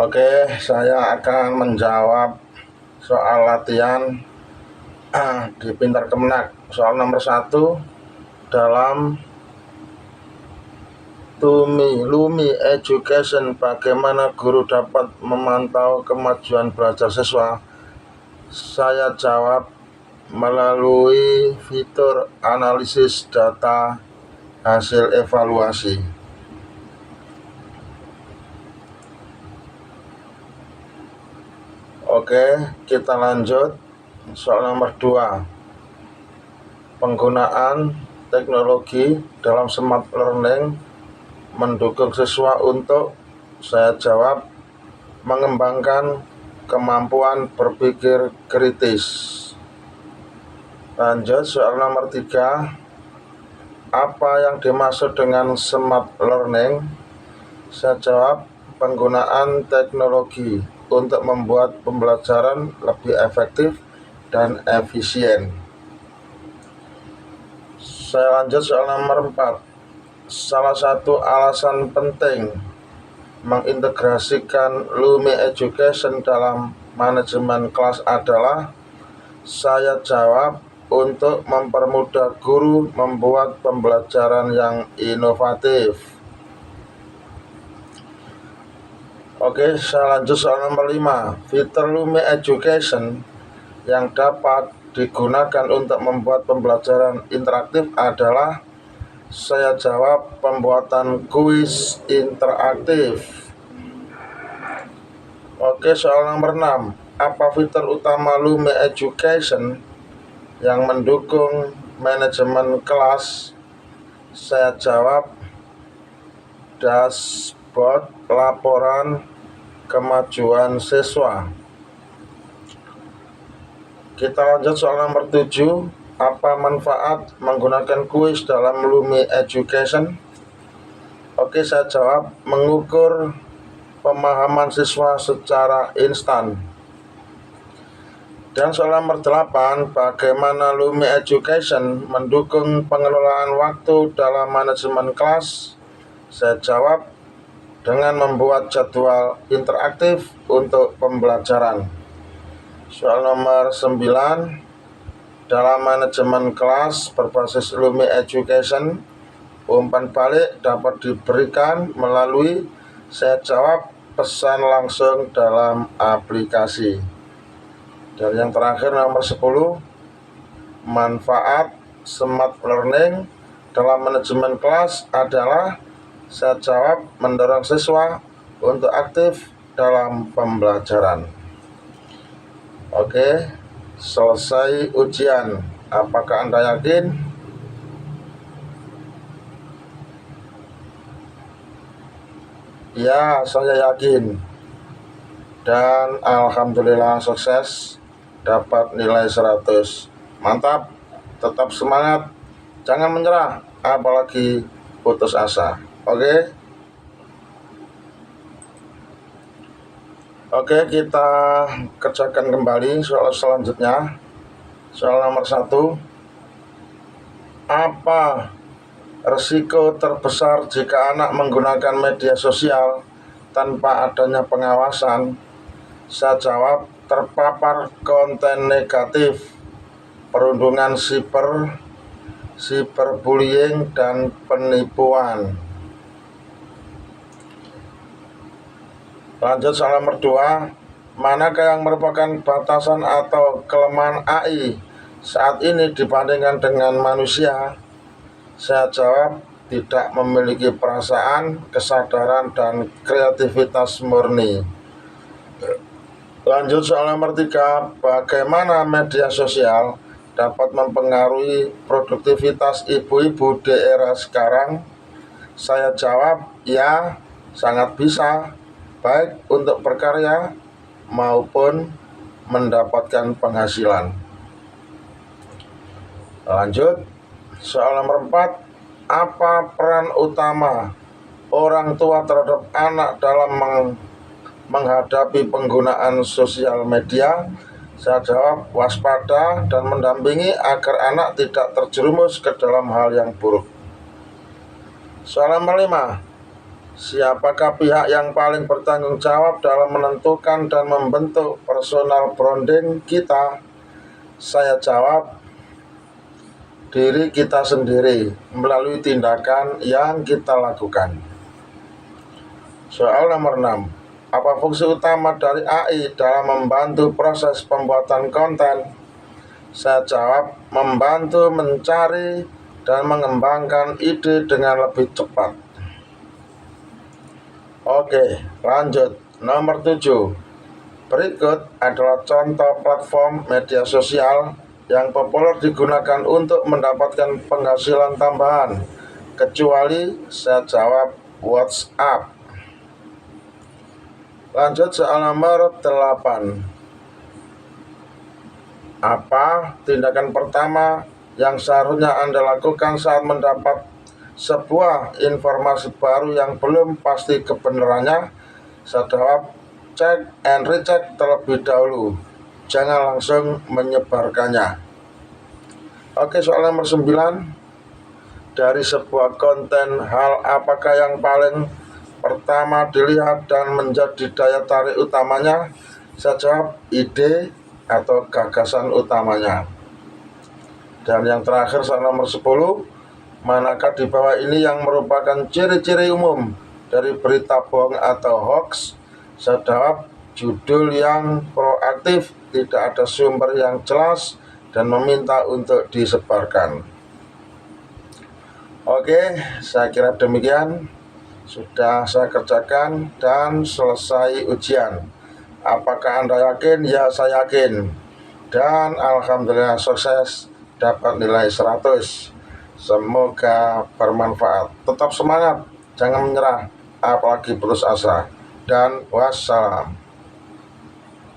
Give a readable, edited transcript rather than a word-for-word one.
Oke, saya akan menjawab soal latihan di Pintar Kemenak. Soal nomor 1 dalam Lumi Education, bagaimana guru dapat memantau kemajuan belajar siswa? Saya jawab melalui fitur analisis data hasil evaluasi. Oke, kita lanjut. Soal nomor 2, penggunaan teknologi dalam smart learning mendukung siswa untuk, saya jawab, mengembangkan kemampuan berpikir kritis. Lanjut, soal nomor 3, apa yang dimaksud dengan smart learning? Saya jawab, penggunaan teknologi untuk membuat pembelajaran lebih efektif dan efisien. Saya lanjut soal nomor 4. Salah satu alasan penting mengintegrasikan Lumi Education dalam manajemen kelas adalah, saya jawab, untuk mempermudah guru membuat pembelajaran yang inovatif. Oke, saya lanjut soal nomor 5. Fitur Lumi Education yang dapat digunakan untuk membuat pembelajaran interaktif adalah, saya jawab, pembuatan kuis interaktif. Oke, soal nomor 6. Apa fitur utama Lumi Education yang mendukung manajemen kelas? Saya jawab, dashboard laporan kemajuan siswa. Kita lanjut soal nomor 7. Apa manfaat menggunakan kuis dalam Lumi Education? Oke, saya jawab, mengukur pemahaman siswa secara instan. Dan soal nomor 8, bagaimana Lumi Education mendukung pengelolaan waktu dalam manajemen kelas? Saya jawab, dengan membuat jadwal interaktif untuk pembelajaran. Soal nomor 9, dalam manajemen kelas berbasis Lumi Education, umpan balik dapat diberikan melalui, saya jawab, pesan langsung dalam aplikasi. Dan yang terakhir nomor 10, manfaat smart learning dalam manajemen kelas adalah, saya jawab, mendorong siswa untuk aktif dalam pembelajaran. Oke, selesai ujian. Apakah Anda yakin? Ya, saya yakin. Dan alhamdulillah sukses, dapat nilai 100. Mantap, tetap semangat, jangan menyerah, apalagi putus asa. Oke, kita kerjakan kembali soal selanjutnya. Soal nomor 1, apa risiko terbesar jika anak menggunakan media sosial tanpa adanya pengawasan? Saya jawab, terpapar konten negatif, perundungan cyberbullying, dan penipuan. Lanjut soal nomor 2, manakah yang merupakan batasan atau kelemahan AI saat ini dibandingkan dengan manusia? Saya jawab, tidak memiliki perasaan, kesadaran, dan kreativitas murni. Lanjut soal nomor 3, bagaimana media sosial dapat mempengaruhi produktivitas ibu-ibu di era sekarang? Saya jawab, ya, sangat bisa, baik untuk berkarya maupun mendapatkan penghasilan. Lanjut, soal nomor 4, apa peran utama orang tua terhadap anak dalam menghadapi penggunaan sosial media? Saya jawab, waspada dan mendampingi agar anak tidak terjerumus ke dalam hal yang buruk. Soal nomor 5, Siapakah pihak yang paling bertanggung jawab dalam menentukan dan membentuk personal branding kita? Saya jawab, diri kita sendiri melalui tindakan yang kita lakukan. Soal nomor 6. Apa fungsi utama dari AI dalam membantu proses pembuatan konten? Saya jawab, membantu mencari dan mengembangkan ide dengan lebih cepat. Oke, lanjut. Nomor 7. Berikut adalah contoh platform media sosial yang populer digunakan untuk mendapatkan penghasilan tambahan. Kecuali saya jawab WhatsApp. Lanjut soal nomor 8. Apa tindakan pertama yang seharusnya Anda lakukan saat mendapat sebuah informasi baru yang belum pasti kebenarannya? Saya jawab, cek and recheck terlebih dahulu. Jangan langsung menyebarkannya. Oke, soal nomor 9. Dari sebuah konten, hal apakah yang paling pertama dilihat dan menjadi daya tarik utamanya? Saya jawab, ide atau gagasan utamanya. Dan yang terakhir soal nomor 10. Manakah di bawah ini yang merupakan ciri-ciri umum dari berita bohong atau hoax? Saya jawab, judul yang proaktif, tidak ada sumber yang jelas, dan meminta untuk disebarkan. Oke, saya kira demikian. Sudah saya kerjakan dan selesai ujian. Apakah Anda yakin? Ya, saya yakin. Dan alhamdulillah sukses, dapat nilai 100. Semoga bermanfaat. Tetap semangat, jangan menyerah, apalagi putus asa. Dan wassalam.